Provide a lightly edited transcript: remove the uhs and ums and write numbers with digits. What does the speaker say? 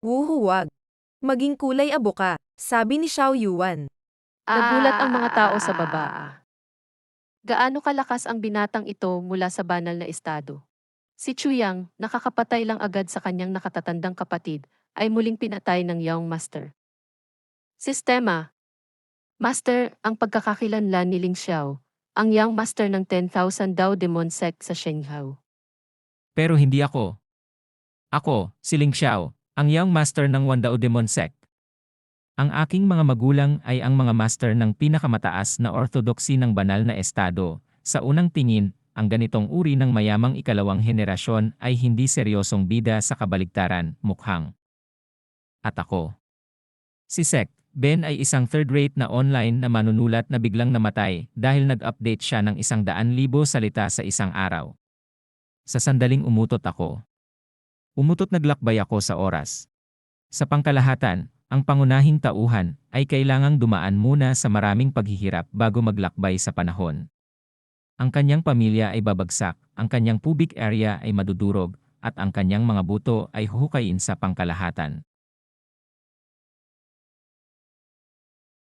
Huwag. Maging kulay abo ka, sabi ni Xiao Yuan. Nagulat ang mga tao sa baba. Gaano kalakas ang binatang ito mula sa banal na estado? Si Chuyang, nakakapatay lang agad sa kanyang nakatatandang kapatid, ay muling pinatay ng Young Master. Sistema. Master, ang pagkakakilanlan ni Ling Xiao, ang Young Master ng 10,000 Dao Demon Sect sa Shenghao. Pero hindi ako. Ako, si Ling Xiao, ang young master ng Wandao Demon Sect. Ang aking mga magulang ay ang mga master ng pinakamataas na orthodoxy ng banal na estado. Sa unang tingin, ang ganitong uri ng mayamang ikalawang henerasyon ay hindi seryosong bida sa kabaligtaran, mukhang. At ako. Si Sek, Ben ay isang third-rate na online na manunulat na biglang namatay dahil nag-update siya ng 100,000 salita sa isang araw. Sa sandaling umutot ako. Umutot naglakbay ako sa oras. Sa pangkalahatan, ang pangunahing tauhan ay kailangang dumaan muna sa maraming paghihirap bago maglakbay sa panahon. Ang kanyang pamilya ay babagsak, ang kanyang pubic area ay madudurog, at ang kanyang mga buto ay huhukayin sa pangkalahatan.